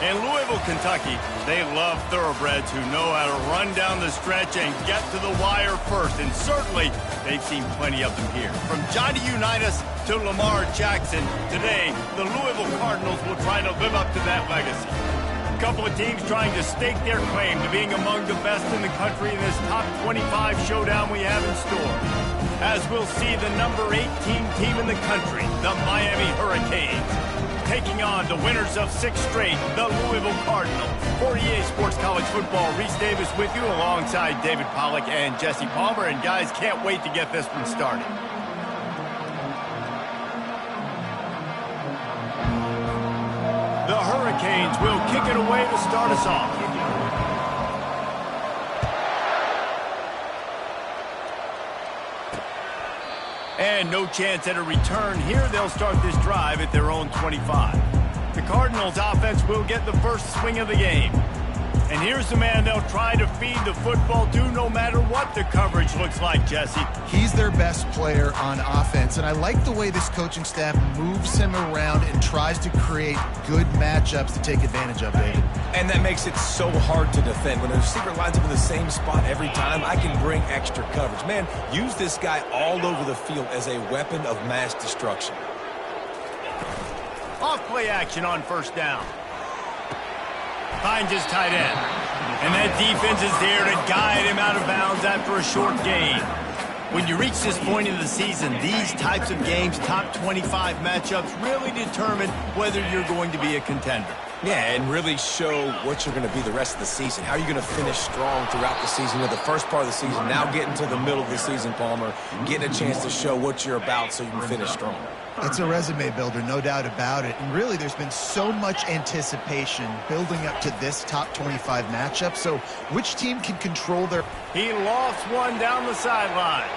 In Louisville, Kentucky, they love thoroughbreds who know how to run down the stretch and get to the wire first. And certainly, they've seen plenty of them here. From Johnny Unitas to Lamar Jackson, today, the Louisville Cardinals will try to live up to that legacy. A couple of teams trying to stake their claim to being among the best in the country in this top 25 showdown we have in store. As we'll see the number 18 team in the country, the Miami Hurricanes, taking on the winners of 6 straight, the Louisville Cardinals. For EA Sports College Football, Reese Davis with you alongside David Pollack and Jesse Palmer. And guys, can't wait to get this one started. The Hurricanes will kick it away to start us off. And no chance at a return here. They'll start this drive at their own 25. The Cardinals offense will get the first swing of the game. And here's the man they'll try to feed the football to no matter what the coverage looks like, Jesse. He's their best player on offense, and I like the way this coaching staff moves him around and tries to create good matchups to take advantage of, David. And that makes it so hard to defend. When a receiver lines up in the same spot every time, I can bring extra coverage. Man, use this guy all over the field as a weapon of mass destruction. Off play action on first down. Finds his tight end. And that defense is there to guide him out of bounds after a short gain. When you reach this point in the season, these types of games, top 25 matchups, really determine whether you're going to be a contender. Yeah, and really show what you're going to be the rest of the season. How are you going to finish strong throughout the season? You know, the first part of the season, now getting to the middle of the season, Palmer, getting a chance to show what you're about so you can finish strong. It's a resume builder, no doubt about it. And really, there's been so much anticipation building up to this top 25 matchup. So which team can control their... He lost one down the sideline.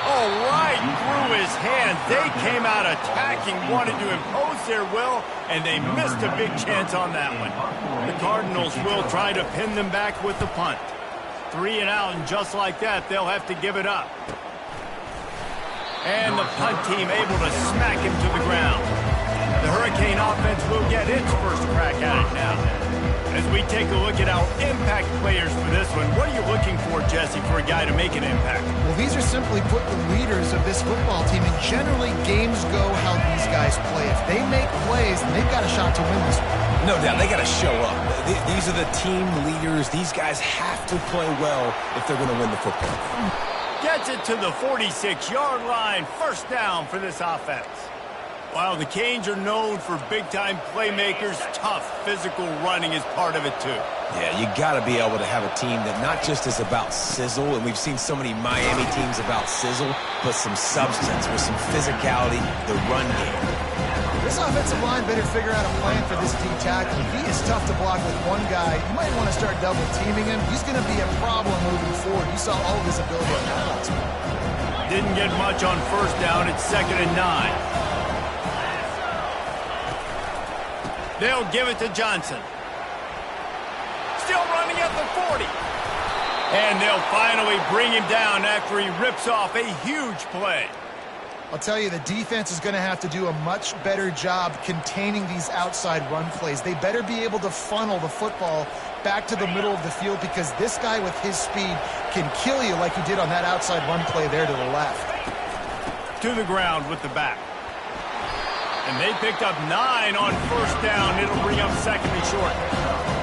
Oh, right through his hands. They came out attacking, wanted to impose their will, and they missed a big chance on that one. The Cardinals will try to pin them back with the punt. 3 and out, and just like that, they'll have to give it up. And the punt team able to smack him to the ground. The Hurricane offense will get its first crack at it now. As we take a look at our impact players for this one, what are you looking for, Jesse, for a guy to make an impact? Well, these are simply put the leaders of this football team, and generally games go how these guys play. If they make plays, then they've got a shot to win this one. No doubt, they got to show up. These are the team leaders. These guys have to play well if they're going to win the football game. Gets it to the 46-yard line. First down for this offense. While the Canes are known for big-time playmakers, tough physical running is part of it too. Yeah, you got to be able to have a team that not just is about sizzle, and we've seen so many Miami teams about sizzle, but some substance with some physicality, the run game. This offensive line better figure out a plan for this D tackle. He is tough to block with one guy. You might want to start double teaming him. He's going to be a problem moving forward. You saw all of his ability on that last one. Didn't get much on first down. It's 2nd and 9. They'll give it to Johnson. Still running at the 40. And they'll finally bring him down after he rips off a huge play. I'll tell you, the defense is going to have to do a much better job containing these outside run plays. They better be able to funnel the football back to the middle of the field, because this guy with his speed can kill you like he did on that outside run play there to the left. To the ground with the back. And they picked up 9 on first down. It'll bring up 2nd and short.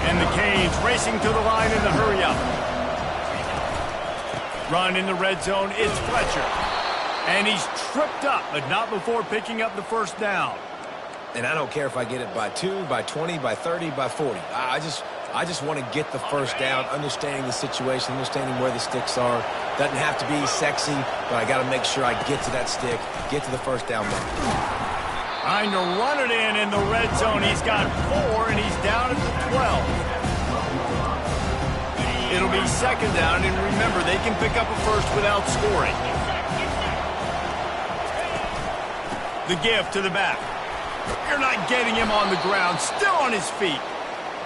And the Canes racing to the line in the hurry-up. Run in the red zone. It's Fletcher. And he's tripped up, but not before picking up the first down. And I don't care if I get it by 2, by 20, by 30, by 40. I just want to get the first down, understanding the situation, understanding where the sticks are. Doesn't have to be sexy, but I got to make sure I get to that stick, get to the first down mark. Trying to run it in the red zone. He's got 4, and he's down at the 12. It'll be 2nd down, and remember, they can pick up a first without scoring. The give to the back. You're not getting him on the ground, still on his feet.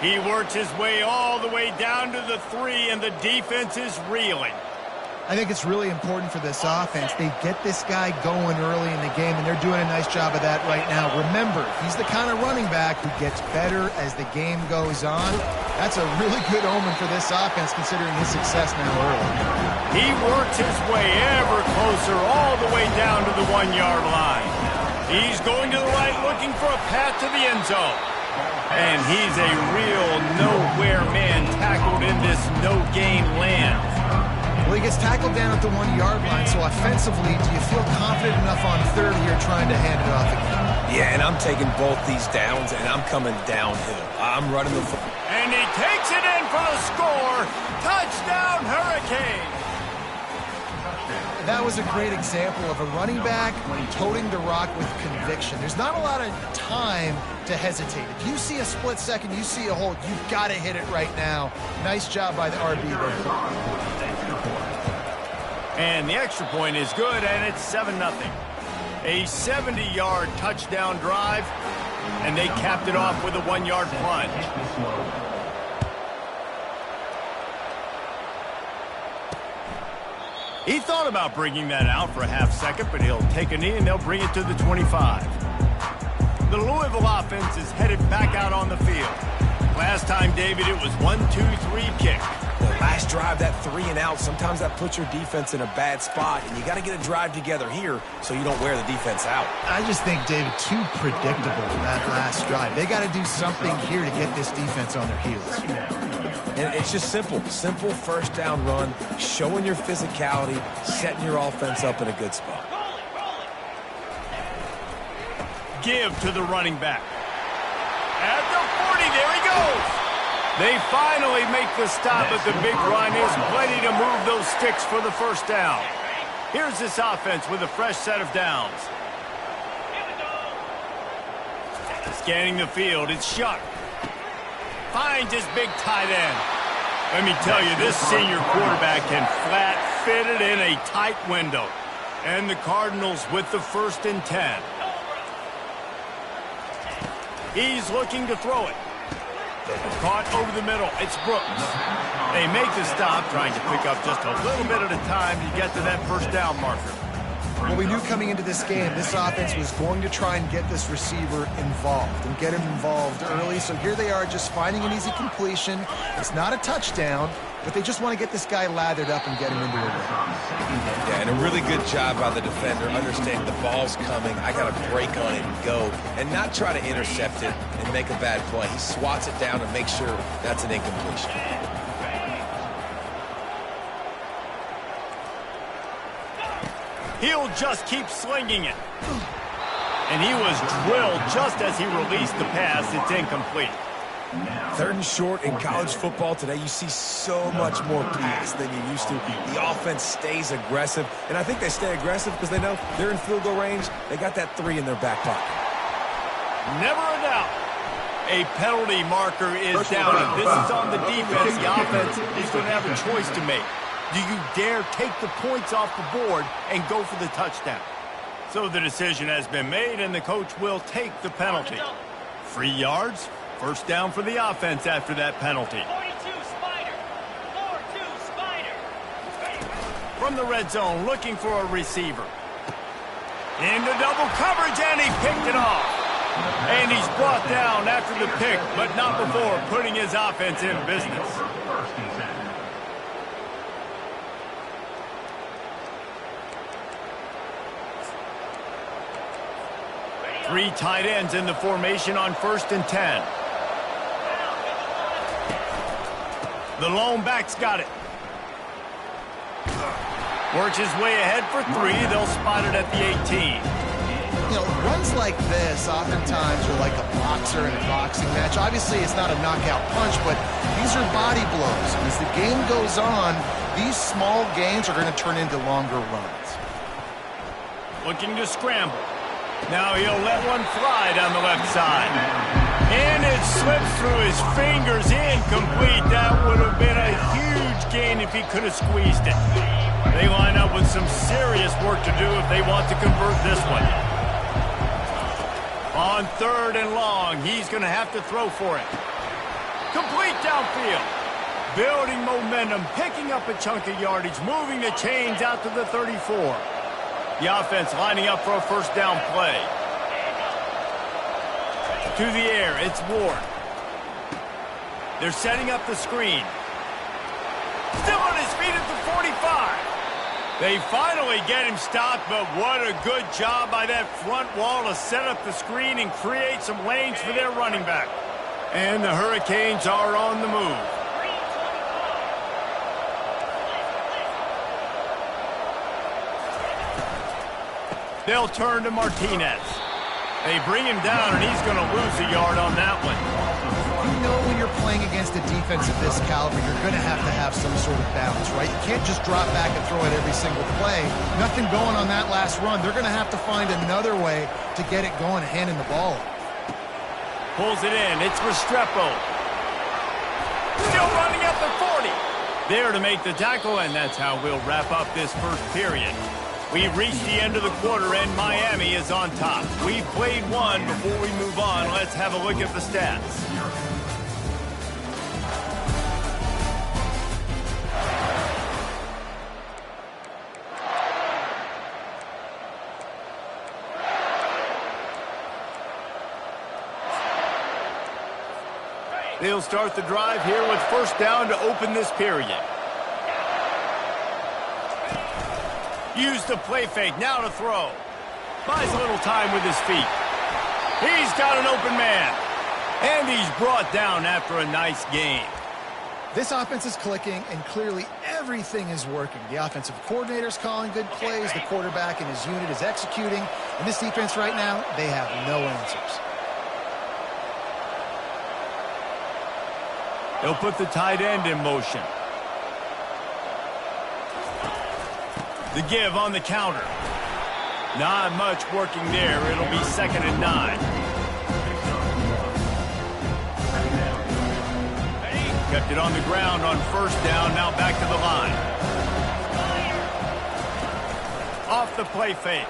He works his way all the way down to the 3, and the defense is reeling. I think it's really important for this offense. They get this guy going early in the game, and they're doing a nice job of that right now. Remember, he's the kind of running back who gets better as the game goes on. That's a really good omen for this offense, considering his success now early. He works his way ever closer all the way down to the 1-yard line. He's going to the right, looking for a path to the end zone. And he's a real nowhere man tackled in this no-gain land. Well, he gets tackled down at the 1-yard line, so offensively, do you feel confident enough on third here trying to hand it off again? Yeah, and I'm taking both these downs, and I'm coming downhill. I'm running the football. And he takes it in for the score. Touchdown, Hurricane. That was a great example of a running back toting the rock with conviction. There's not a lot of time to hesitate. If you see a split second, you see a hold, you've got to hit it right now. Nice job by the RB there. And the extra point is good, and it's 7-0. A 70-yard touchdown drive, and they capped it off with a 1-yard plunge. He thought about bringing that out for a half second, but he'll take a knee and they'll bring it to the 25. The Louisville offense is headed back out on the field. Last time, David, it was 1-2-3 kick. The last drive, that 3-and-out, sometimes that puts your defense in a bad spot, and you got to get a drive together here so you don't wear the defense out. I just think, David, too predictable for that last drive. They got to do something here to get this defense on their heels. And it's just simple first down run, showing your physicality, setting your offense up in a good spot. Give to the running back. At the 40, there he goes. They finally make the stop, but the big run is plenty to move those sticks for the first down. Here's this offense with a fresh set of downs. Scanning the field, it's Shuck. Finds his big tight end. Let me tell you, this senior quarterback can flat fit it in a tight window. And the Cardinals with the 1st and 10. He's looking to throw it. Caught over the middle. It's Brooks. They make the stop, trying to pick up just a little bit at a time to get to that first down marker. Well, we knew coming into this game, this offense was going to try and get this receiver involved and get him involved early. So here they are just finding an easy completion. It's not a touchdown, but they just want to get this guy lathered up and get him into a win. Yeah, and a really good job by the defender, understanding the ball's coming. I got to break on it and go, and not try to intercept it and make a bad play. He swats it down and makes sure that's an incompletion. He'll just keep slinging it. And he was drilled just as he released the pass. It's incomplete. 3rd and short in college football today, you see so much more pass than you used to. The offense stays aggressive, and I think they stay aggressive because they know they're in field goal range. They got that 3 in their back pocket. Never a doubt. A penalty marker is down, and this is on the defense. The offense is going to have a choice to make. Do you dare take the points off the board and go for the touchdown? So the decision has been made, and the coach will take the penalty. 3 yards, first down for the offense after that penalty. 42 Spider. 4-2 Spider. From the red zone, looking for a receiver. Into double coverage, and he picked it off. And he's brought down after the pick, but not before putting his offense in business. Three tight ends in the formation on 1st and 10. The lone back's got it. Works his way ahead for 3. They'll spot it at the 18. You know, runs like this oftentimes are like a boxer in a boxing match. Obviously, it's not a knockout punch, but these are body blows. And as the game goes on, these small gains are going to turn into longer runs. Looking to scramble. Now he'll let one fly down the left side. And it slips through his fingers, incomplete. That would have been a huge gain if he could have squeezed it. They line up with some serious work to do if they want to convert this one. On 3rd and long, he's going to have to throw for it. Complete downfield. building momentum, picking up a chunk of yardage, moving the chains out to the 34. The offense lining up for a first down play. To the air, it's Ward. They're setting up the screen. Still on his feet at the 45. They finally get him stopped, but what a good job by that front wall to set up the screen and create some lanes for their running back. And the Hurricanes are on the move. They'll turn to Martinez. They bring him down, and he's going to lose a yard on that one. You know when you're playing against a defense of this caliber, you're going to have some sort of balance, right? You can't just drop back and throw it every single play. Nothing going on that last run. They're going to have to find another way to get it going and handing the ball. Pulls it in. It's Restrepo. Still running up the 40. There to make the tackle, and that's how we'll wrap up this first period. We've reached the end of the quarter, and Miami is on top. We've played one. Before we move on, let's have a look at the stats. They'll start the drive here with first down to open this period. Use the play fake, now to throw. Buys a little time with his feet. He's got an open man. And he's brought down after a nice game. This offense is clicking, and clearly everything is working. The offensive coordinator's calling good plays. The quarterback and his unit is executing. And this defense right now, they have no answers. They'll put the tight end in motion. The give on the counter. Not much working there. It'll be 2nd and 9. Kept it on the ground on first down. Now back to the line. Off the play fake.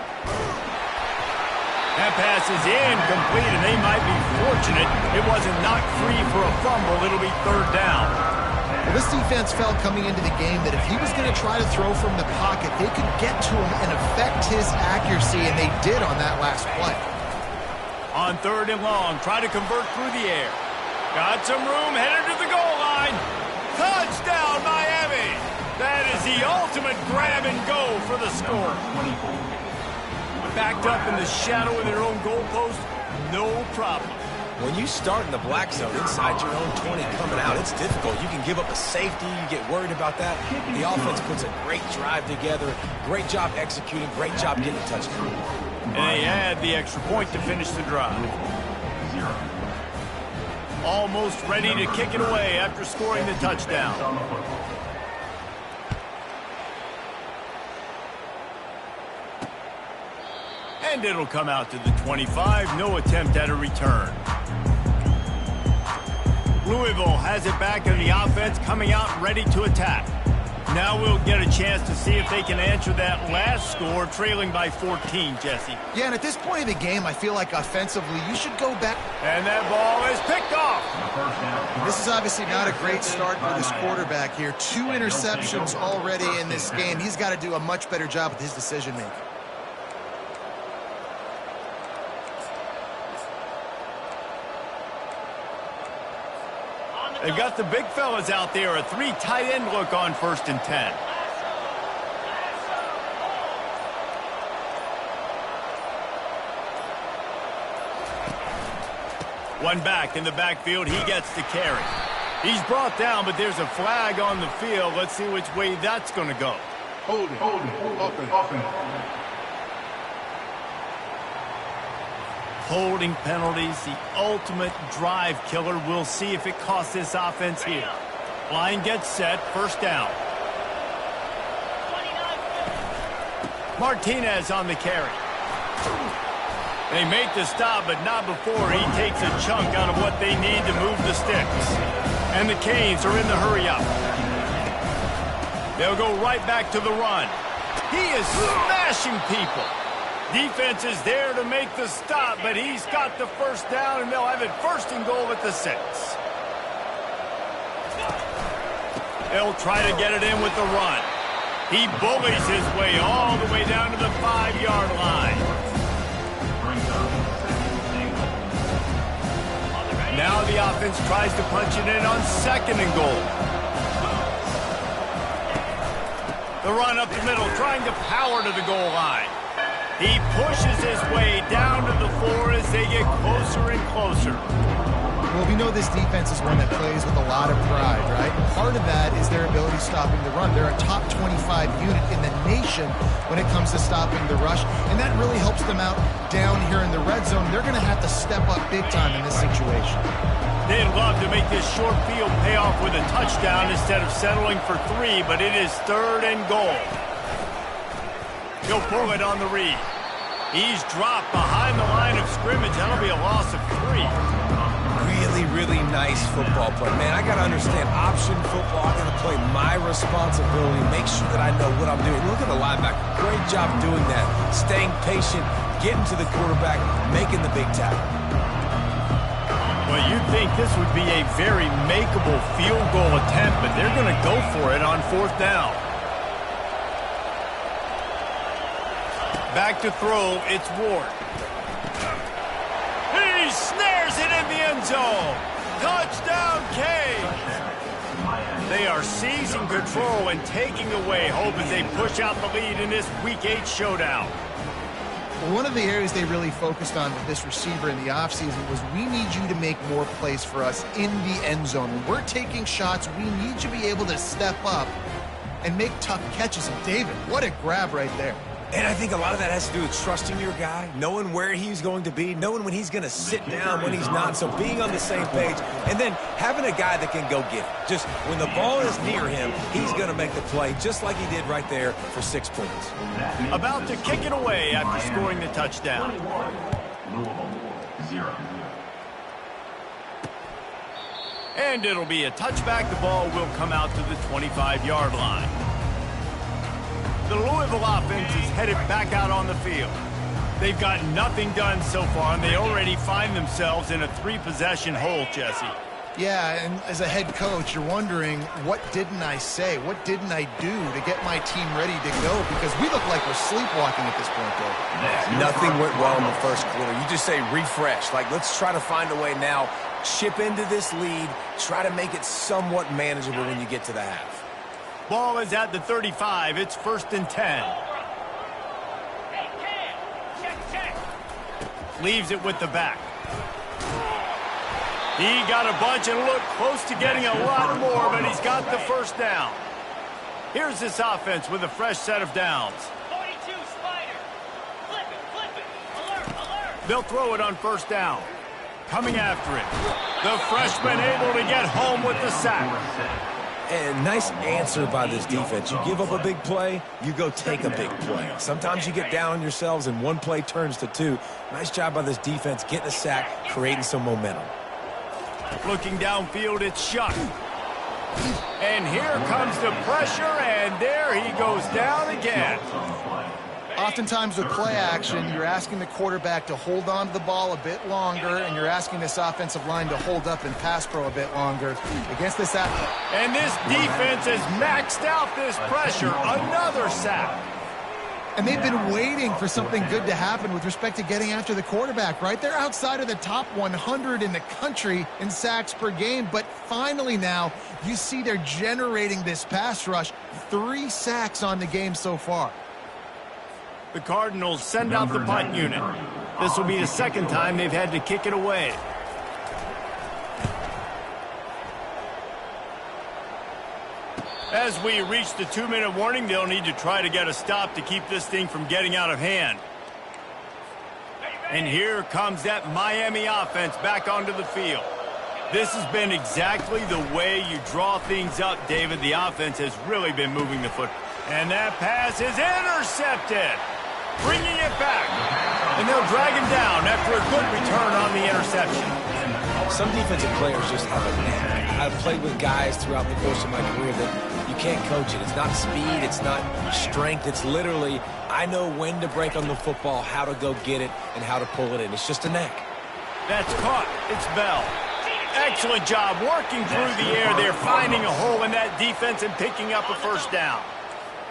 That pass is incomplete, and they might be fortunate it wasn't knocked free for a fumble. It'll be 3rd down. Well, this defense felt coming into the game that if he was going to try to throw from the pocket, they could get to him and affect his accuracy, and they did on that last play. On 3rd and long, try to convert through the air. Got some room, headed to the goal line. Touchdown, Miami! That is the ultimate grab and go for the score. Backed up in the shadow of their own goalpost, no problem. When you start in the black zone inside your own 20 coming out, it's difficult. You can give up a safety. You get worried about that. The offense puts a great drive together. Great job executing. Great job getting a touchdown. And they add the extra point to finish the drive. Almost ready to kick it away after scoring the touchdown. And it'll come out to the 25. No attempt at a return. Louisville has it back in the offense, coming out ready to attack. Now we'll get a chance to see if they can answer that last score, trailing by 14, Jesse. Yeah, and at this point of the game, I feel like offensively, you should go back. And that ball is picked off. This is obviously not a great start for this quarterback here. 2 interceptions already in this game. He's got to do a much better job with his decision-making. They've got the big fellas out there, a 3 tight end look on 1st and 10. One back in the backfield, he gets the carry. He's brought down, but there's a flag on the field. Let's see which way that's going to go. Hold it, open. Holding penalties, the ultimate drive killer. We'll see if it costs this offense here. Line gets set, first down. Martinez on the carry. They make the stop, but not before he takes a chunk out of what they need to move the sticks. And the Canes are in the hurry-up. They'll go right back to the run. He is smashing people. Defense is there to make the stop, but he's got the first down, and they'll have it 1st and goal at the 6. He'll try to get it in with the run. He bullies his way all the way down to the 5-yard line. Now the offense tries to punch it in on 2nd and goal. The run up the middle, trying to power to the goal line. He pushes his way down to the floor as they get closer and closer. Well, we know this defense is one that plays with a lot of pride, right? Part of that is their ability stopping the run. They're a top 25 unit in the nation when it comes to stopping the rush, and that really helps them out down here in the red zone. They're going to have to step up big time in this situation. They'd love to make this short field pay off with a touchdown instead of settling for 3, but it is 3rd and goal. He'll pull it on the read. He's dropped behind the line of scrimmage. That'll be a loss of 3. Really nice football play. Man, I got to understand option football. I got to play my responsibility, make sure that I know what I'm doing. Look at the linebacker. Great job doing that. Staying patient, getting to the quarterback, making the big tackle. Well, you'd think this would be a very makeable field goal attempt, but they're going to go for it on 4th down. Back to throw, it's Ward. He snares it in the end zone. Touchdown, Canes. They are seizing control and taking away hope as they push out the lead in this Week 8 showdown. Well, one of the areas they really focused on with this receiver in the offseason was we need you to make more plays for us in the end zone. When we're taking shots, we need you to be able to step up and make tough catches. And David, what a grab right there. And I think a lot of that has to do with trusting your guy, knowing where he's going to be, knowing when he's going to sit down, when he's not. So being on the same page, and then having a guy that can go get it. Just when the ball is near him, he's going to make the play, just like he did right there for 6 points. About to kick it away after scoring the touchdown. And it'll be a touchback. The ball will come out to the 25-yard line. The Louisville offense is headed back out on the field. They've got nothing done so far, and they already find themselves in a 3-possession hole, Jesse. Yeah, and as a head coach, you're wondering, what didn't I say? What didn't I do to get my team ready to go? Because we look like we're sleepwalking at this point, though. Nothing went well in the first quarter. You just say refresh. Like, let's try to find a way now, chip into this lead, try to make it somewhat manageable when you get to the half. Ball is at the 35. It's 1st and 10. Hey, Cam. Check. Leaves it with the back. He got a bunch and looked close to getting a lot more, but he's got the 1st down. Here's this offense with a fresh set of downs. 42 Spider. Flip it. Alert. They'll throw it on 1st down. Coming after it. The freshman able to get home with the sack. And nice answer by this defense. You give up a big play, you go take a big play. Sometimes you get down on yourselves and one play turns to 2. Nice job by this defense getting a sack, creating some momentum. Looking downfield, it's Shuck. And here comes the pressure, and there he goes down again. Oftentimes with play action, you're asking the quarterback to hold on to the ball a bit longer, and you're asking this offensive line to hold up and pass pro a bit longer. Against this and this defense has maxed out this pressure. Another sack. And they've been waiting for something good to happen with respect to getting after the quarterback, right? They're outside of the top 100 in the country in sacks per game, but finally now you see they're generating this pass rush. 3 sacks on the game so far. The Cardinals send out the punt unit. This will be the 2nd time they've had to kick it away. As we reach the 2-minute warning, they'll need to try to get a stop to keep this thing from getting out of hand. And here comes that Miami offense back onto the field. This has been exactly the way you draw things up, David. The offense has really been moving the football. And that pass is intercepted. Bringing it back. And they'll drag him down after a good return on the interception. Some defensive players just have a knack. I've played with guys throughout the course of my career that you can't coach it. It's not speed. It's not strength. It's literally, I know when to break on the football, how to go get it, and how to pull it in. It's just a knack. That's caught. It's Bell. Excellent job working through the air there, finding a hole in that defense and picking up a first down.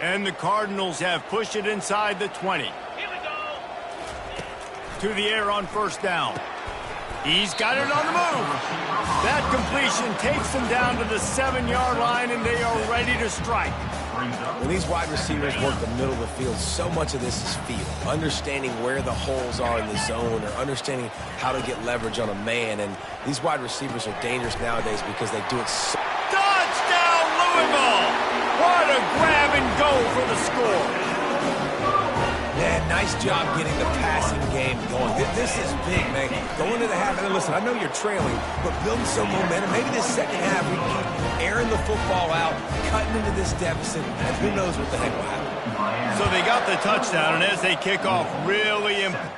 And the Cardinals have pushed it inside the 20. Here we go. To the air on first down. He's got it on the move. That completion takes them down to the 7-yard line, and they are ready to strike. When these wide receivers work the middle of the field, so much of this is feel. Understanding where the holes are in the zone or understanding how to get leverage on a man. And these wide receivers are dangerous nowadays because they do it so... Touchdown, Louisville! What a grab and go for the score. Man, nice job getting the passing game going. This is big, man. Going to the half, and listen, I know you're trailing, but building some momentum. Maybe this second half we keep airing the football out, cutting into this deficit, and who knows what the heck will happen. So they got the touchdown, and as they kick off, really important.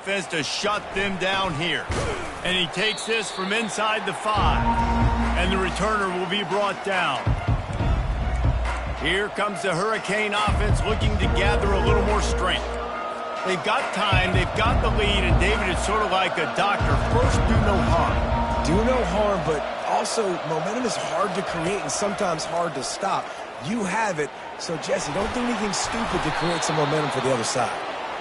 defense to shut them down here. And he takes this from inside the 5. And the returner will be brought down. Here comes the Hurricane offense looking to gather a little more strength. They've got time, they've got the lead, and David, it's sort of like a doctor. First, do no harm. Do no harm, but also momentum is hard to create and sometimes hard to stop. You have it, so Jesse, don't do anything stupid to create some momentum for the other side.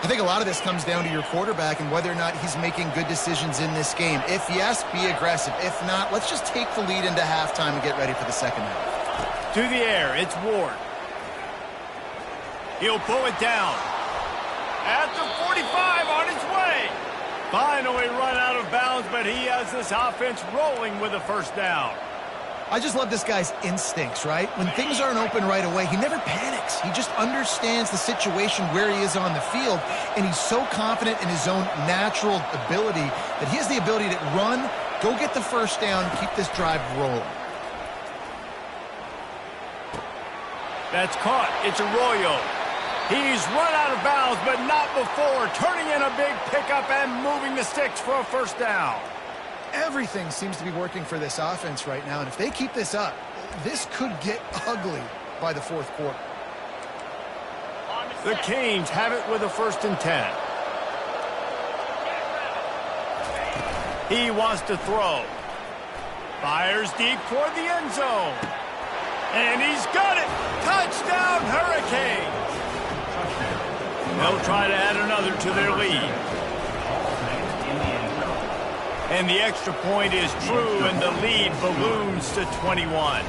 I think a lot of this comes down to your quarterback and whether or not he's making good decisions in this game. If yes, be aggressive. If not, let's just take the lead into halftime and get ready for the second half. To the air, it's Ward. He'll pull it down. At the 45, on his way. Finally run out of bounds, but he has this offense rolling with a first down. I just love this guy's instincts, right? When things aren't open right away, he never panics. He just understands the situation where he is on the field, and he's so confident in his own natural ability that he has the ability to run, go get the first down, keep this drive rolling. That's caught. It's Arroyo. He's run out of bounds, but not before turning in a big pickup and moving the sticks for a first down. Everything seems to be working for this offense right now, and if they keep this up, this could get ugly by the fourth quarter. The Canes have it with a 1st and 10. He wants to throw. Fires deep toward the end zone. And he's got it! Touchdown, Hurricanes! They'll try to add another to their lead. And the extra point is true, and the lead balloons to 21.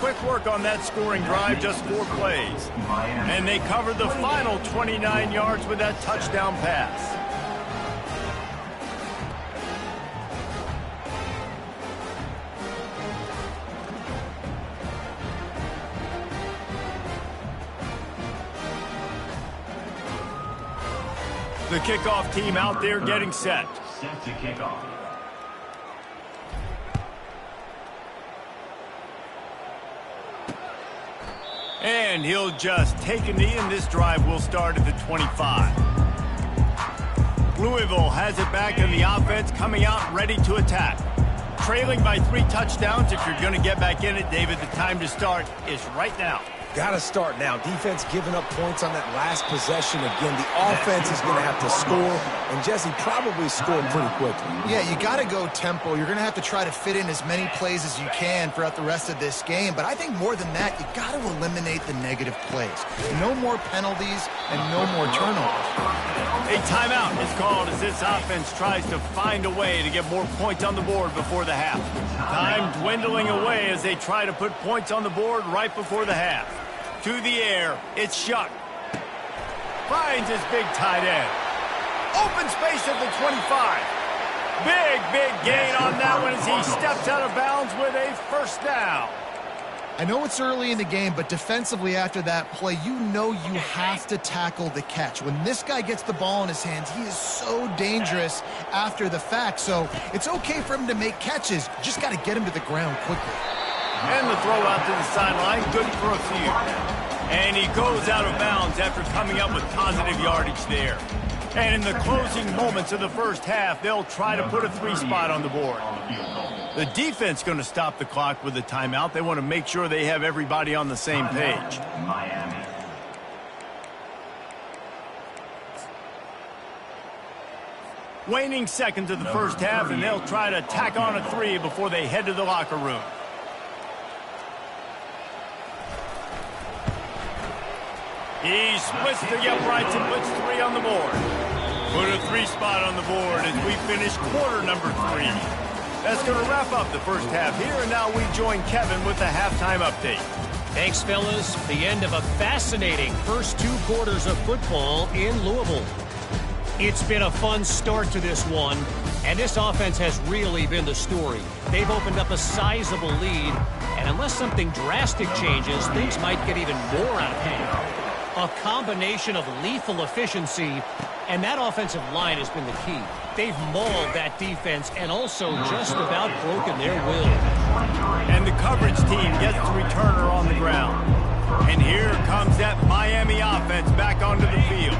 Quick work on that scoring drive, just 4 plays. And they cover the final 29 yards with that touchdown pass. The kickoff team out there getting set. Set to kick off. And he'll just take a knee, and this drive will start at the 25. Louisville has it back in the offense, coming out ready to attack. Trailing by 3 touchdowns. If you're going to get back in it, David, the time to start is right now. Got to start now. Defense giving up points on that last possession. Again, the offense is going to have to score, and Jesse probably scored pretty quickly. Yeah, you got to go tempo. You're going to have to try to fit in as many plays as you can throughout the rest of this game. But I think more than that, you got to eliminate the negative plays. No more penalties and no more turnovers. A timeout is called as this offense tries to find a way to get more points on the board before the half. Time dwindling away as they try to put points on the board right before the half. To the air, it's Shuck. Finds his big tight end. Open space at the 25. Big gain on that one as he steps out of bounds with a first down. I know it's early in the game, but defensively after that play, you know you have to tackle the catch. When this guy gets the ball in his hands, he is so dangerous after the fact. So it's okay for him to make catches. Just got to get him to the ground quickly. And the throw out to the sideline, good for a few. And he goes out of bounds after coming up with positive yardage there. And in the closing moments of the first half, they'll try to put a 3 spot on the board. The defense going to stop the clock with a timeout. They want to make sure they have everybody on the same page. Miami. Waning seconds of the first half, and they'll try to tack on a 3 before they head to the locker room. He splits the uprights and puts 3 on the board. Put a 3 spot on the board as we finish quarter number 3. That's going to wrap up the first half here, and now we join Kevin with the halftime update. Thanks, fellas. The end of a fascinating first 2 quarters of football in Louisville. It's been a fun start to this one, and this offense has really been the story. They've opened up a sizable lead, and unless something drastic changes, things might get even more out of hand. A combination of lethal efficiency, and that offensive line has been the key. They've mauled that defense and also just about broken their will. And the coverage team gets the returner on the ground. And here comes that Miami offense back onto the field.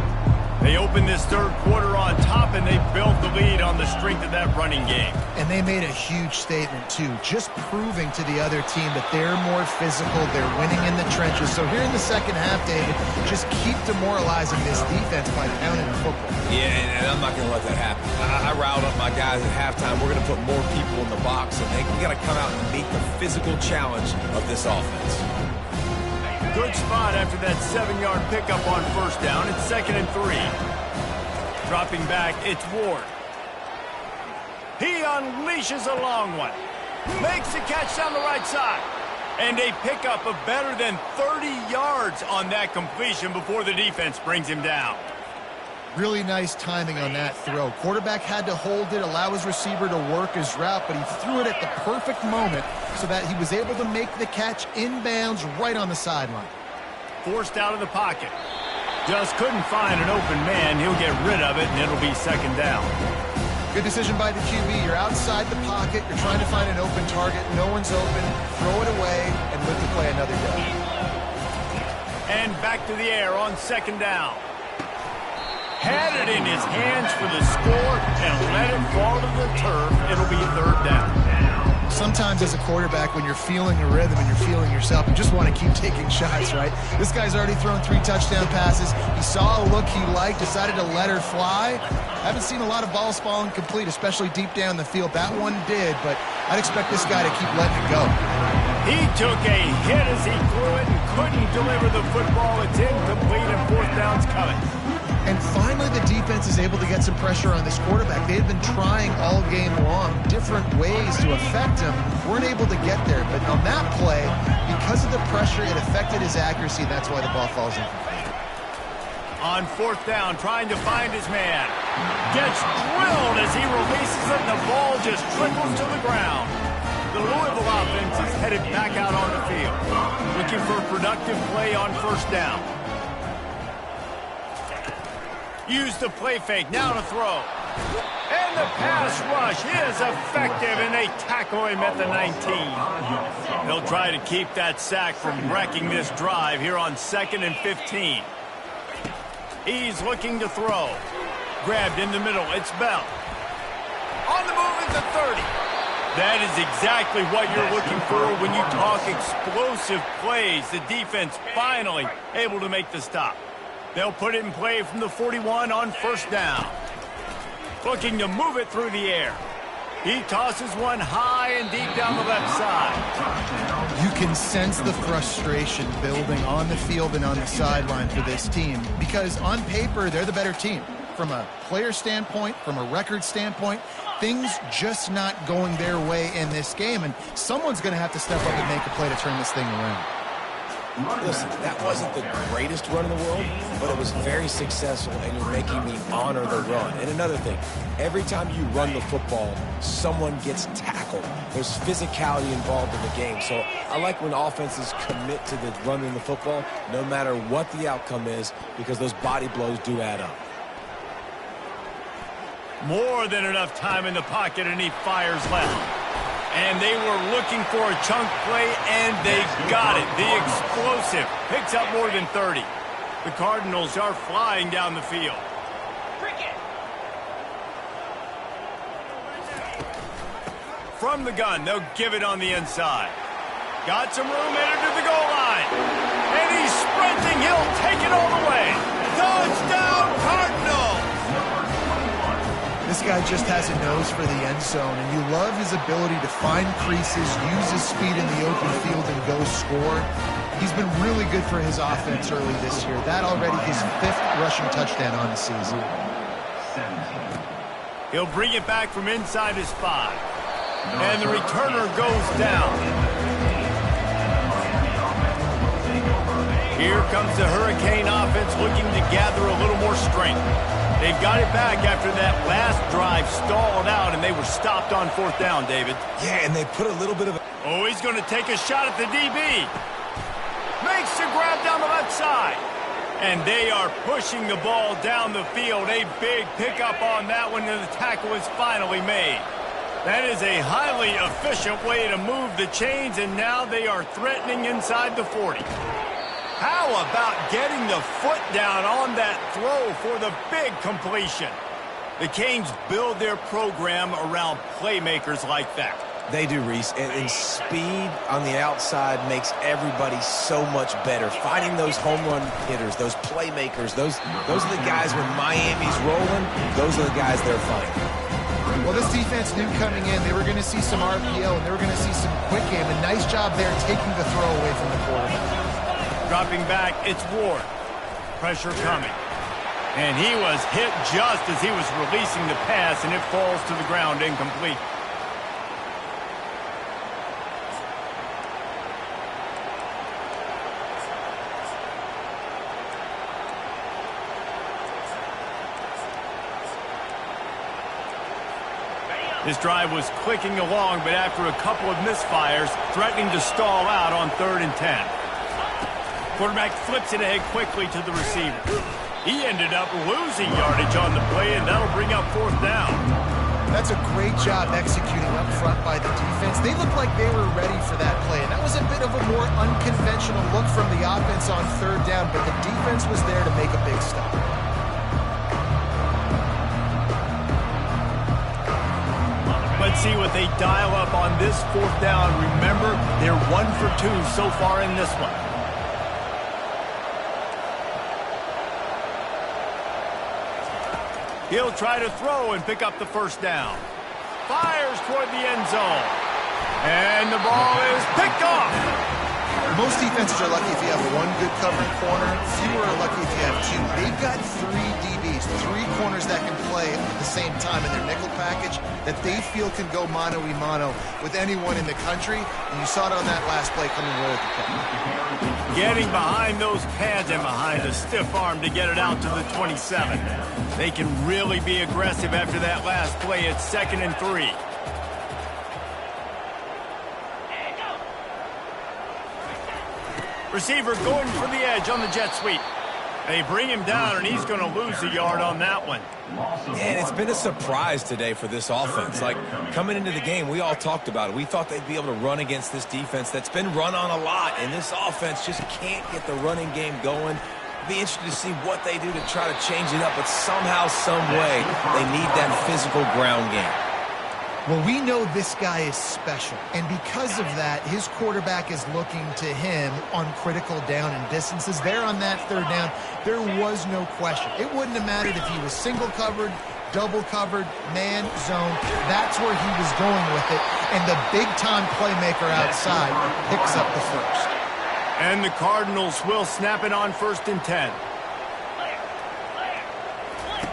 They open this third quarter on top and they built the lead on the strength of that running game. And they made a huge statement, too, just proving to the other team that they're more physical, they're winning in the trenches. So here in the second half, David, just keep demoralizing this defense by pounding the football. Yeah, and I'm not going to let that happen. I riled up my guys at halftime. We're going to put more people in the box, and we got to come out and meet the physical challenge of this offense. Good spot after that 7-yard pickup on first down. It's 2nd and 3. Dropping back, it's Ward. He unleashes a long one. Makes the catch down the right side. And a pickup of better than 30 yards on that completion before the defense brings him down. Really nice timing on that throw. Quarterback had to hold it, allow his receiver to work his route, but he threw it at the perfect moment so that he was able to make the catch inbounds right on the sideline. Forced out of the pocket. Just couldn't find an open man. He'll get rid of it, and it'll be 2nd down. Good decision by the QB. You're outside the pocket. You're trying to find an open target. No one's open. Throw it away and live to play another day. And back to the air on 2nd down. Had it in his hands for the score and let it fall to the turf. It'll be 3rd down. Sometimes as a quarterback, when you're feeling a rhythm and you're feeling yourself, you just want to keep taking shots, right? This guy's already thrown 3 touchdown passes. He saw a look he liked, decided to let her fly. Haven't seen a lot of balls falling complete, especially deep down the field. That one did, but I'd expect this guy to keep letting it go. He took a hit as he threw it and couldn't deliver the football. It's incomplete and 4th down's coming. And finally, the defense is able to get some pressure on this quarterback. They had been trying all game long different ways to affect him. Weren't able to get there. But on that play, because of the pressure, it affected his accuracy. That's why the ball falls in. On 4th down, trying to find his man. Gets drilled as he releases it, and the ball just trickles to the ground. The Louisville offense is headed back out on the field. Looking for a productive play on 1st down. Use the play fake, now to throw. And the pass rush is effective, and they tackle him at the 19. They'll try to keep that sack from wrecking this drive here on 2nd and 15. He's looking to throw. Grabbed in the middle, it's Bell. On the move at the 30. That is exactly what you're looking for when you talk explosive plays. The defense finally able to make the stop. They'll put it in play from the 41 on 1st down. Looking to move it through the air. He tosses one high and deep down the left side. You can sense the frustration building on the field and on the sideline for this team because on paper, they're the better team. From a player standpoint, from a record standpoint, things just not going their way in this game, and someone's going to have to step up and make a play to turn this thing around. Listen, that wasn't the greatest run in the world, but it was very successful, and you're making me honor the run. And another thing, every time you run the football, someone gets tackled. There's physicality involved in the game. So I like when offenses commit to the running the football, no matter what the outcome is, because those body blows do add up. More than enough time in the pocket, and he fires left. And they were looking for a chunk play, and they got it. The explosive picks up more than 30. The Cardinals are flying down the field. From the gun, they'll give it on the inside. Got some room, headed to the goal line. And he's sprinting. He'll take it all the way. Touchdown, Cardinals! This guy just has a nose for the end zone, and you love his ability to find creases, use his speed in the open field, and go score. He's been really good for his offense early this year. That already his 5th rushing touchdown on the season. He'll bring it back from inside his 5. And the returner goes down. Here comes the Hurricane offense looking to gather a little more strength. They've got it back after that last drive stalled out, and they were stopped on 4th down, David. Yeah, and they put a little bit of... Oh, he's going to take a shot at the DB. Makes the grab down the left side. And they are pushing the ball down the field. A big pickup on that one, and the tackle is finally made. That is a highly efficient way to move the chains, and now they are threatening inside the 40. How about getting the foot down on that throw for the big completion? The Canes build their program around playmakers like that. They do, Reese, and speed on the outside makes everybody so much better. Finding those home run hitters, those playmakers, those are the guys when Miami's rolling, those are the guys they're finding. Well, this defense knew coming in they were going to see some RPO and they were going to see some quick game. A nice job there taking the throw away from the quarterback. Dropping back, it's Ward. Pressure coming. And he was hit just as he was releasing the pass, and it falls to the ground incomplete. This drive was clicking along, but after a couple of misfires, threatening to stall out on 3rd and 10. Quarterback flips it ahead quickly to the receiver. He ended up losing yardage on the play, and that'll bring up 4th down. That's a great job executing up front by the defense. They looked like they were ready for that play, and that was a bit of a more unconventional look from the offense on 3rd down, but the defense was there to make a big stop. Let's see what they dial up on this 4th down. Remember, they're 1 for 2 so far in this one. He'll try to throw and pick up the 1st down. Fires toward the end zone. And the ball is picked off. Most defenses are lucky if you have one good covering corner. Fewer are lucky if you have 2. They've got 3 DBs, 3 corners that can play at the same time in their nickel package that they feel can go mano-a-mano with anyone in the country. And you saw it on that last play coming away with the pick. Getting behind those pads and behind a stiff arm to get it out to the 27. They can really be aggressive after that last play. It's 2nd and 3. Receiver going for the edge on the jet sweep. They bring him down, and he's going to lose a yard on that one. And it's been a surprise today for this offense. Like, coming into the game, we all talked about it. We thought they'd be able to run against this defense that's been run on a lot, and this offense just can't get the running game going. Be interested to see what they do to try to change it up, but somehow, some way, they need that physical ground game. Well, we know this guy is special, and because of that, his quarterback is looking to him on critical down and distances. There on that 3rd down, there was no question. It wouldn't have mattered if he was single covered, double covered, man, zone. That's where he was going with it, and the big-time playmaker outside picks up the 1st. And the Cardinals will snap it on 1st and 10.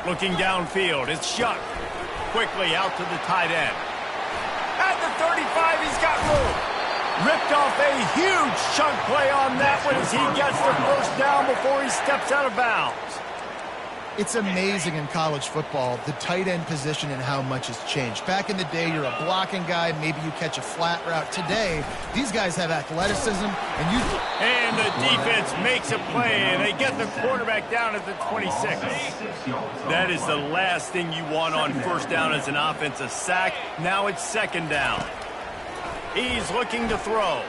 Looking downfield, it's Shuck. Quickly out to the tight end. At the 35, he's got room. Ripped off a huge chunk play on that one as he gets the 1st down before he steps out of bounds. It's amazing in college football, the tight end position and how much has changed. Back in the day, you're a blocking guy, maybe you catch a flat route. Today, these guys have athleticism, and the defense makes a play, and they get the quarterback down at the 26. That is the last thing you want on 1st down as an offensive sack. Now it's 2nd down. He's looking to throw.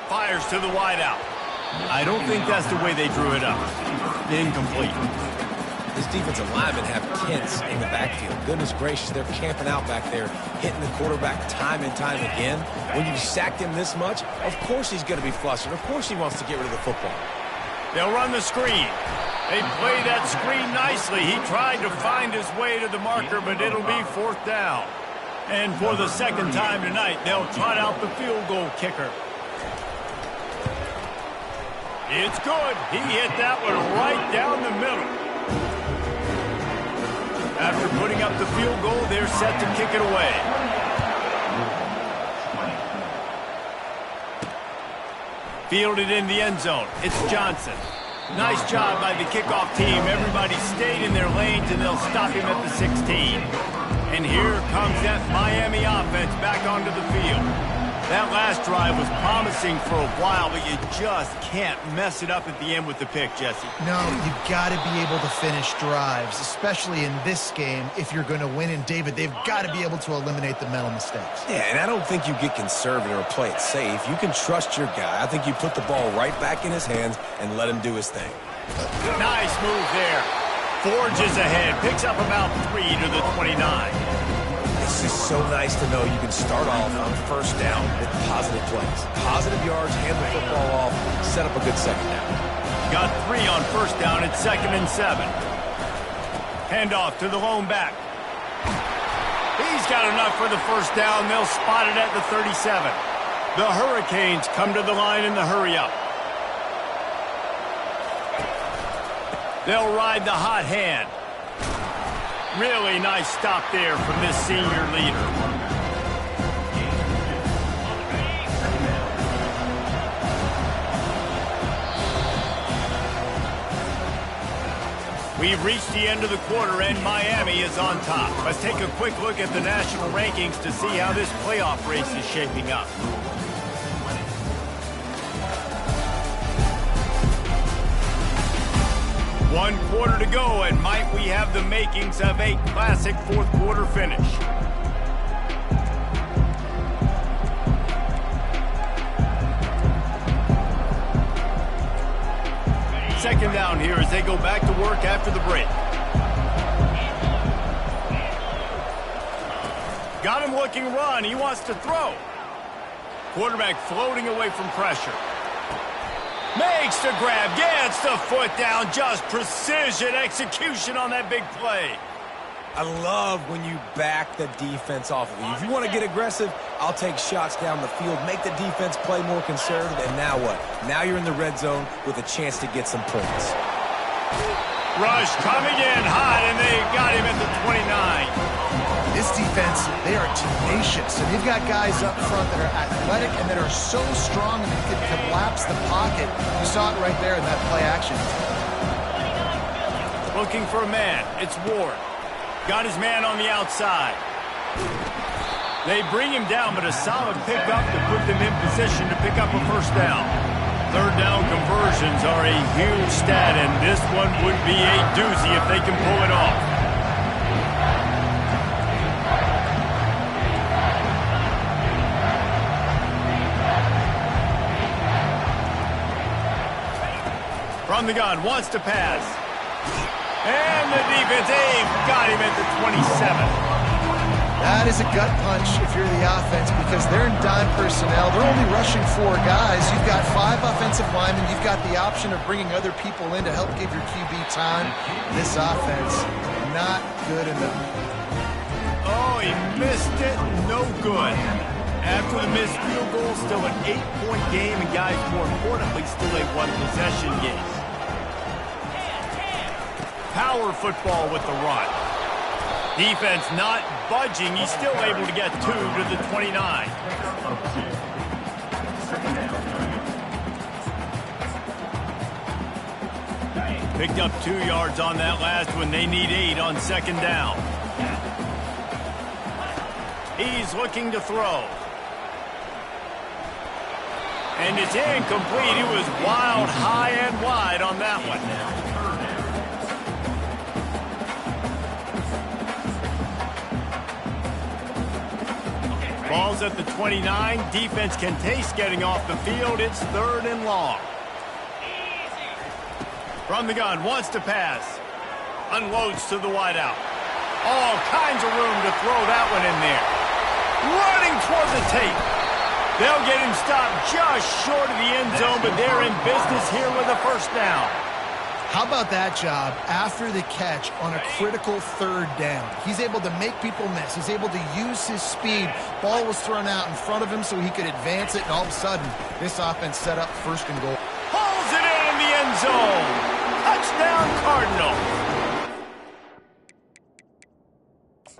Fires to the wideout. I don't think that's the way they drew it up. Incomplete. This defensive linemen have kids in the backfield. Goodness gracious, they're camping out back there, hitting the quarterback time and time again. When you sacked him this much, of course he's going to be flustered. Of course he wants to get rid of the football. They'll run the screen. They play that screen nicely. He tried to find his way to the marker, but it'll be 4th down. And for the 2nd time tonight, they'll trot out the field goal kicker. It's good. He hit that one right down the middle. After putting up the field goal, they're set to kick it away. Fielded in the end zone. It's Johnson. Nice job by the kickoff team. Everybody stayed in their lanes, and they'll stop him at the 16. And here comes that Miami offense back onto the field. That last drive was promising for a while, but you just can't mess it up at the end with the pick, Jesse. No, you've got to be able to finish drives, especially in this game. If you're going to win, and David, they've got to be able to eliminate the mental mistakes. Yeah, and I don't think you get conservative or play it safe. You can trust your guy. I think you put the ball right back in his hands and let him do his thing. Nice move there. forges ahead, picks up about 3 to the 29. It's just so nice to know you can start off on first down with positive plays. Positive yards, hand the football off, set up a good second down. Got 3 on first down at 2nd and 7. Handoff to the lone back. He's got enough for the first down. They'll spot it at the 37. The Hurricanes come to the line in the hurry-up. They'll ride the hot hand. Really nice stop there from this senior leader. We've reached the end of the quarter, and Miami is on top. Let's take a quick look at the national rankings to see how this playoff race is shaping up. One quarter to go, and might we have the makings of a classic fourth quarter finish. Second down here as they go back to work after the break. Got him looking run. He wants to throw. Quarterback floating away from pressure. Makes the grab, gets the foot down, just precision execution on that big play. I love when you back the defense off of you. If you want to get aggressive, I'll take shots down the field, make the defense play more conservative, and now what? Now you're in the red zone with a chance to get some points. Rush coming in hot, and they got him at the 29. This defense, they are tenacious, and they've got guys up front that are athletic and that are so strong that they can collapse the pocket. You saw it right there in that play action. Looking for a man. It's Ward. Got his man on the outside. They bring him down, but a solid pickup to put them in position to pick up a first down. Third down conversions are a huge stat, and this one would be a doozy if they can pull it off. From the gun, wants to pass. And the defense, they've got him at the 27. That is a gut punch if you're the offense because they're in dime personnel. They're only rushing 4 guys. You've got 5 offensive linemen. You've got the option of bringing other people in to help give your QB time. This offense, not good enough. Oh, he missed it. No good. After the missed field goal, still an 8-point game, and guys, more importantly, still a 1-possession game. Power football with the run. Defense not budging. He's still able to get 2 to the 29. Picked up 2 yards on that last one. They need 8 on second down. He's looking to throw. And it's incomplete. It was wild, high and wide on that one. Ball's at the 29. Defense can taste getting off the field. It's 3rd and long. From the gun, wants to pass. Unloads to the wideout. All kinds of room to throw that one in there. Running toward the tape. They'll get him stopped just short of the end zone, but they're in business here with a first down. How about that job after the catch on a critical 3rd down? He's able to make people miss. He's able to use his speed. Ball was thrown out in front of him so he could advance it, and all of a sudden, this offense set up 1st and goal. Pulls it in the end zone. Touchdown, Cardinals.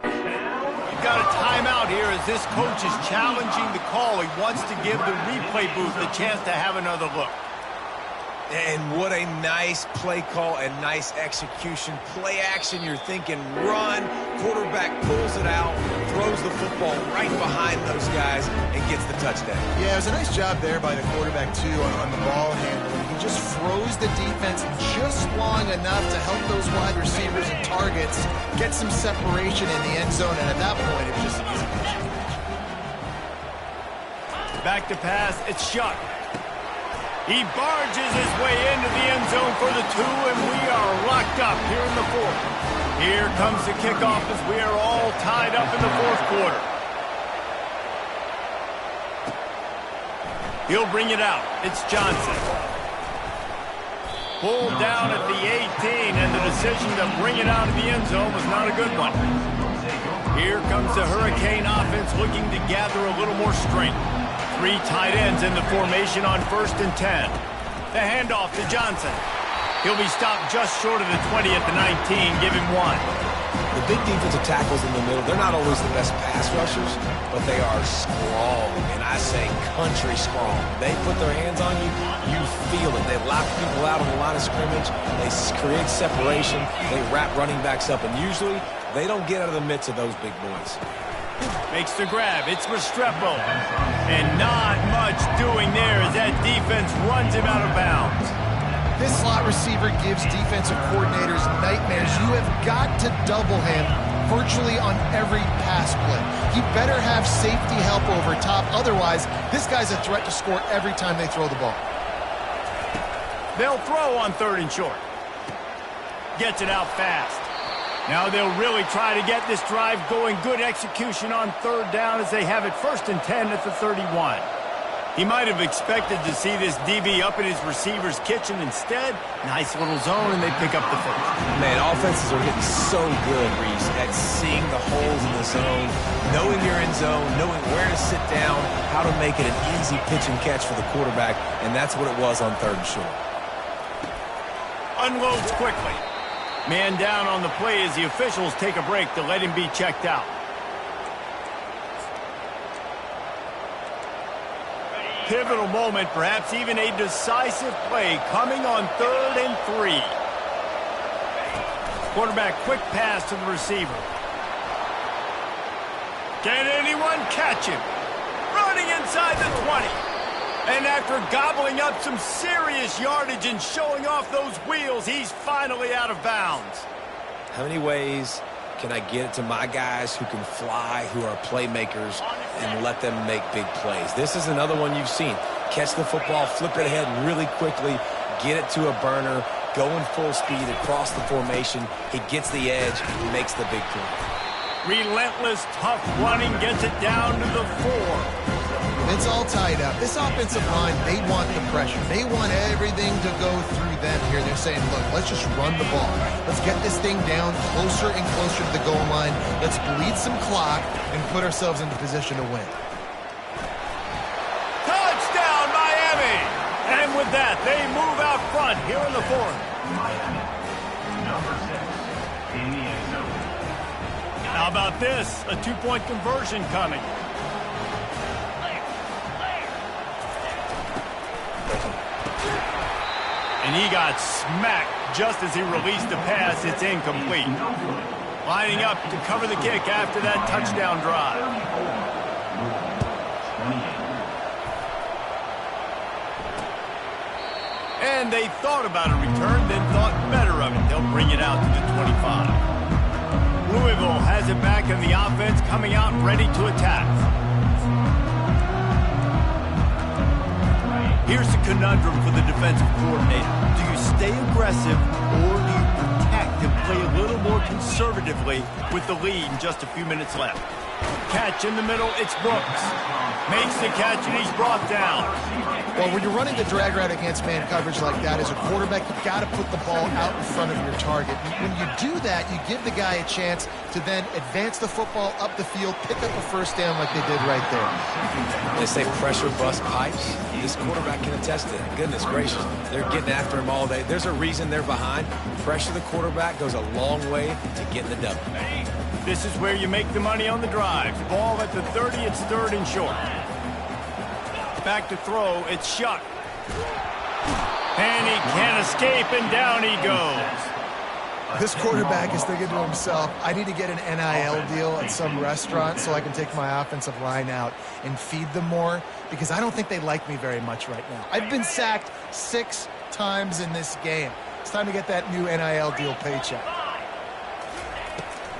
You've got a timeout here as this coach is challenging the call. He wants to give the replay booth a chance to have another look. And what a nice play call and nice execution. Play action, you're thinking run. Quarterback pulls it out, throws the football right behind those guys, and gets the touchdown. Yeah, it was a nice job there by the quarterback, too, on the ball handling. He just froze the defense just long enough to help those wide receivers and targets get some separation in the end zone, and at that point, it was just an easy catch. Back to pass, it's Shuck. He barges his way into the end zone for the 2, and we are locked up here in the 4th. Here comes the kickoff as we are all tied up in the 4th quarter. He'll bring it out. It's Johnson. Pulled down at the 18, and the decision to bring it out of the end zone was not a good one. Here comes the Hurricane offense looking to gather a little more strength. 3 tight ends in the formation on 1st and 10. The handoff to Johnson. He'll be stopped just short of the 20 at the 19. Give him 1. The big defensive tackles in the middle, they're not always the best pass rushers, but they are strong, and I say country strong. They put their hands on you, you feel it. They lock people out on the line of scrimmage. They create separation. They wrap running backs up, and usually they don't get out of the midst of those big boys. Makes the grab. It's Restrepo. And not much doing there as that defense runs him out of bounds. This slot receiver gives defensive coordinators nightmares. You have got to double him virtually on every pass play. He better have safety help over top. Otherwise, this guy's a threat to score every time they throw the ball. They'll throw on 3rd and short. Gets it out fast. Now they'll really try to get this drive going. Good execution on 3rd down as they have it 1st and 10 at the 31. He might have expected to see this DB up in his receiver's kitchen. Instead, nice little zone, and they pick up the first. Man, offenses are getting so good, Reese, at seeing the holes in the zone, knowing you're in zone, knowing where to sit down, how to make it an easy pitch and catch for the quarterback, and that's what it was on 3rd and short. Unloads quickly. Man down on the play as the officials take a break to let him be checked out. Pivotal moment, perhaps even a decisive play coming on 3rd and 3. Quarterback quick pass to the receiver. Can anyone catch him? Running inside the 20. And after gobbling up some serious yardage and showing off those wheels, he's finally out of bounds. How many ways can I get it to my guys who can fly, who are playmakers, and let them make big plays? This is another one you've seen. Catch the football, flip it ahead really quickly, get it to a burner, go in full speed across the formation. He gets the edge, makes the big play. Relentless, tough running, gets it down to the 4. It's all tied up. This offensive line, they want the pressure. They want everything to go through them here. They're saying, look, let's just run the ball. Let's get this thing down closer and closer to the goal line. Let's bleed some clock and put ourselves into position to win. Touchdown, Miami! And with that, they move out front here in the 4th. Miami, number 6, in the end zone. How about this? A 2-point conversion coming. And he got smacked just as he released the pass. It's incomplete. Lining up to cover the kick after that touchdown drive. And they thought about a return, then thought better of it. They'll bring it out to the 25. Louisville has it back in the offense, coming out ready to attack. Here's the conundrum for the defensive coordinator. Do you stay aggressive or do you protect and play a little more conservatively with the lead and just a few minutes left? Catch in the middle, it's Brooks. Makes the catch and he's brought down. Well, when you're running the drag route against man coverage like that, as a quarterback, you've got to put the ball out in front of your target. When you do that, you give the guy a chance to then advance the football up the field, pick up a first down like they did right there. They say pressure bust pipes. This quarterback can attest to it. Goodness gracious, they're getting after him all day. There's a reason they're behind. Pressure the quarterback goes a long way to getting the W. This is where you make the money on the drive. Ball at the 30, it's 3rd and short. Back to throw, it's Shuck. And he can't escape, and down he goes. This quarterback is thinking to himself, I need to get an NIL deal at some restaurant so I can take my offensive line out and feed them more, because I don't think they like me very much right now. I've been sacked 6 times in this game. It's time to get that new NIL deal paycheck.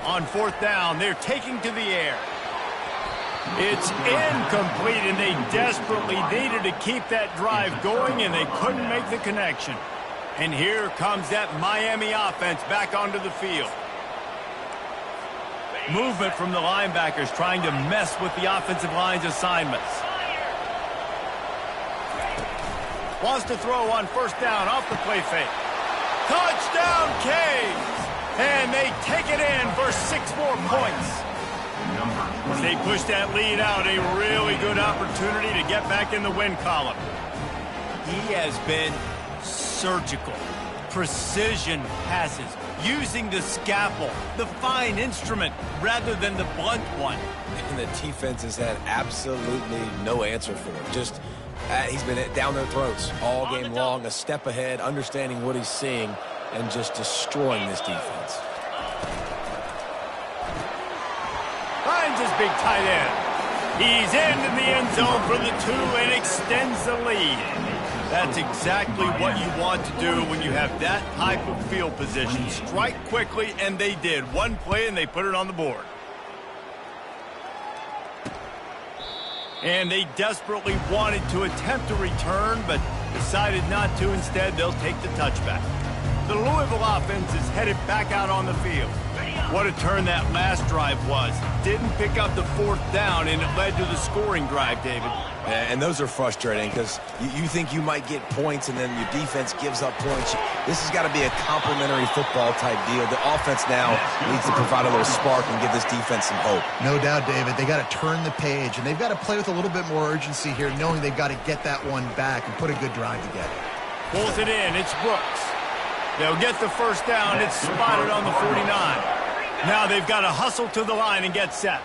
On 4th down, they're taking to the air. It's incomplete, and they desperately needed to keep that drive going, and they couldn't make the connection. And here comes that Miami offense back onto the field. Movement from the linebackers trying to mess with the offensive line's assignments. Wants to throw on first down off the play fake. Touchdown, Canes! And they take it in for 6 more points. As they push that lead out, a really good opportunity to get back in the win column. He has been surgical. Precision passes, using the scalpel, the fine instrument, rather than the blunt one. And the defense has had absolutely no answer for him. Just, he's been down their throats all game long, a step ahead, understanding what he's seeing, and just destroying this defense. Finds his big tight end. He's into the end zone for the 2 and extends the lead. That's exactly what you want to do when you have that type of field position. Strike quickly, and they did. One play, and they put it on the board. And they desperately wanted to attempt a return, but decided not to. Instead, they'll take the touchback. The Louisville offense is headed back out on the field. What a turn that last drive was. Didn't pick up the 4th down, and it led to the scoring drive, David. And those are frustrating because you think you might get points and then your defense gives up points. This has got to be a complementary football type deal. The offense now needs to provide a little spark and give this defense some hope. No doubt, David. They got to turn the page, and they've got to play with a little bit more urgency here, knowing they've got to get that one back and put a good drive together. Pulls it in. It's Brooks. They'll get the first down. It's spotted on the 49. Now they've got to hustle to the line and get set.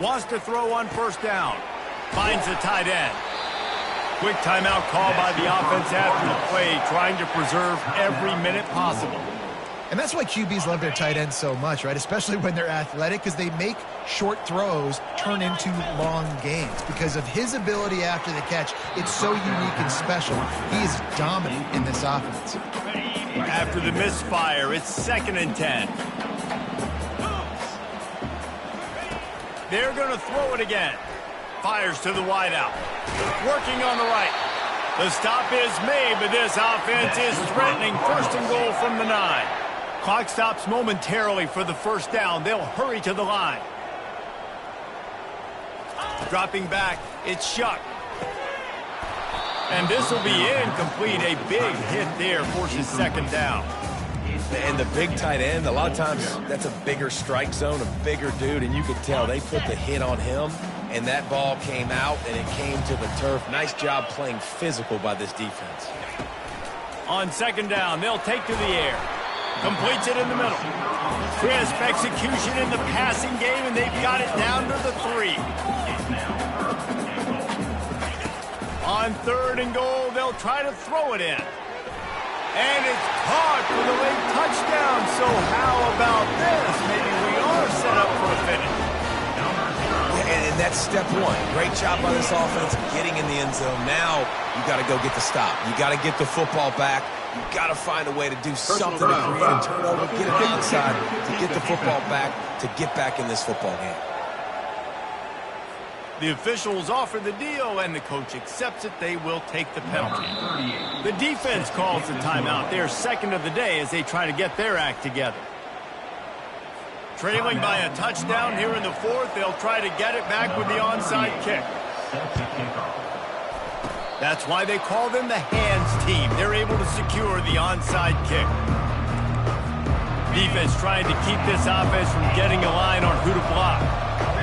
Wants to throw on first down. Finds the tight end. Quick timeout call by the offense after the play, trying to preserve every minute possible. And that's why QBs love their tight ends so much, right? Especially when they're athletic, because they make short throws turn into long gains. Because of his ability after the catch, it's so unique and special. He is dominant in this offense. After the misfire, it's 2nd and 10. They're going to throw it again. Fires to the wideout. Working on the right. The stop is made, but this offense is threatening 1st and goal from the 9. Clock stops momentarily for the first down. They'll hurry to the line. Dropping back, it's Shuck. And this will be incomplete. A big hit there forces 2nd down. And the big tight end, a lot of times that's a bigger strike zone, a bigger dude, and you could tell they put the hit on him, and that ball came out, and it came to the turf. Nice job playing physical by this defense. On 2nd down, they'll take to the air. Completes it in the middle. Crisp execution in the passing game, and they've got it down to the 3. On 3rd and goal, they'll try to throw it in. And it's caught for the late touchdown. So how about this? Maybe we are set up for a finish. And that's step 1. Great job by this offense getting in the end zone. Now you got to go get the stop. You got to get the football back. You got to find a way to do something to create a turnover, get it onside, to get the football back, to get back in this football game. The officials offer the deal, and the coach accepts it. They will take the penalty. The defense calls the timeout. They're 2nd of the day as they try to get their act together. Trailing by a touchdown here in the 4th. They'll try to get it back with the onside kick. That's why they call them the hands team. They're able to secure the onside kick. Defense trying to keep this offense from getting a line on who to block.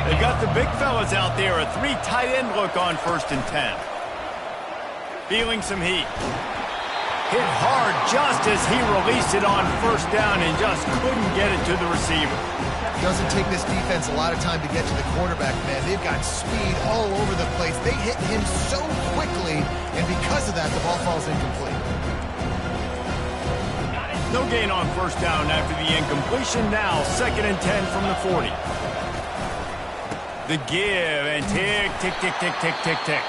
They've got the big fellas out there. A 3 tight end look on 1st and 10. Feeling some heat. Hit hard just as he released it on first down and just couldn't get it to the receiver. Doesn't take this defense a lot of time to get to the quarterback, man. They've got speed all over the place. They hit him so quickly, and because of that, the ball falls incomplete. No gain on first down after the incompletion. Now 2nd and 10 from the 40. The give, and tick, tick, tick, tick, tick, tick, tick.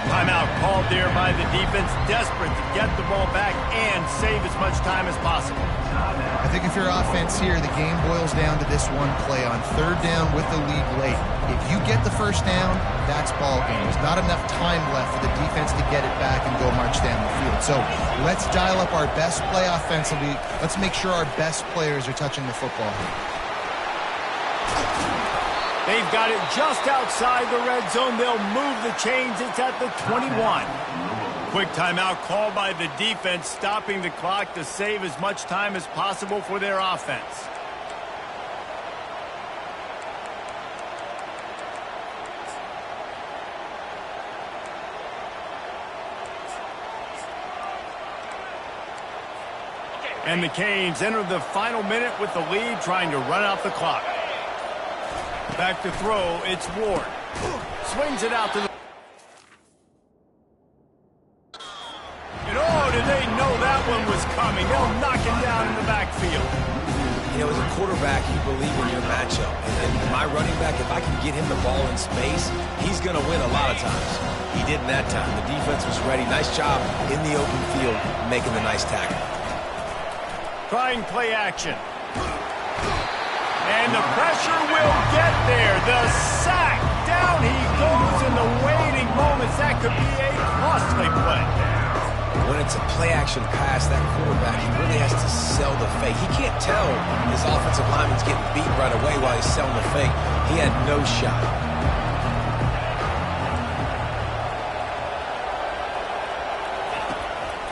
Timeout called there by the defense, desperate to get the ball back and save as much time as possible. I think if you're offense here, the game boils down to this one play on third down with the lead late. If you get the first down, that's ball game. There's not enough time left for the defense to get it back and go march down the field. So let's dial up our best play offensively. Let's make sure our best players are touching the football here. They've got it just outside the red zone. They'll move the chains. It's at the 21. Quick timeout called by the defense, stopping the clock to save as much time as possible for their offense. And the Canes enter the final minute with the lead, trying to run out the clock. Back to throw, it's Ward. Swings it out to the... And oh, did they know that one was coming? They'll knock him down in the backfield. You know, as a quarterback, you believe in your matchup. And my running back, if I can get him the ball in space, he's going to win a lot of times. He did in that time. The defense was ready. Nice job in the open field, making the nice tackle. Trying play action. And the pressure will get there. The sack. Down he goes in the waiting moments. That could be a costly play. When it's a play-action pass, that quarterback, he really has to sell the fake. He can't tell his offensive lineman's getting beat right away while he's selling the fake. He had no shot.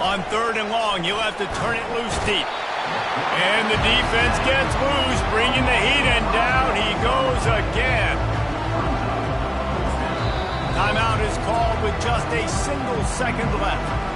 On third and long, you'll have to turn it loose deep. And the defense gets loose, bringing the heat, and down he goes again. Timeout is called with just a single second left.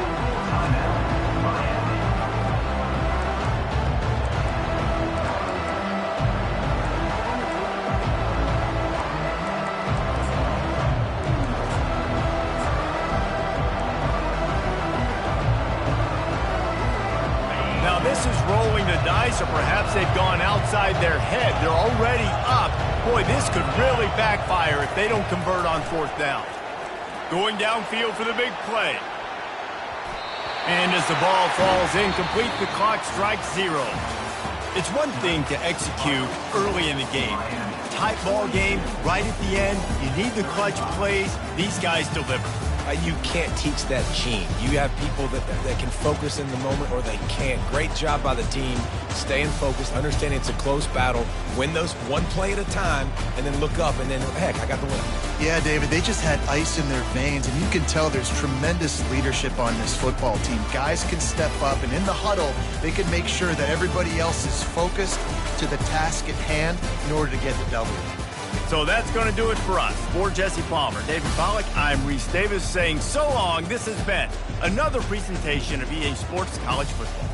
This is rolling the dice, or perhaps they've gone outside their head. They're already up. Boy, this could really backfire if they don't convert on fourth down. Going downfield for the big play. And as the ball falls incomplete, the clock strikes 0. It's one thing to execute early in the game. Tight ball game, right at the end. You need the clutch plays. These guys deliver. You can't teach that gene. You have people that can focus in the moment, or they can't. Great job by the team, staying focused, understanding it's a close battle, win those one play at a time, and then look up, and then, heck, I got the win. Yeah, David, they just had ice in their veins, and you can tell there's tremendous leadership on this football team. Guys can step up, and in the huddle, they can make sure that everybody else is focused to the task at hand in order to get the W. So that's going to do it for us. For Jesse Palmer, David Pollack, I'm Reese Davis saying so long. This has been another presentation of EA Sports College Football.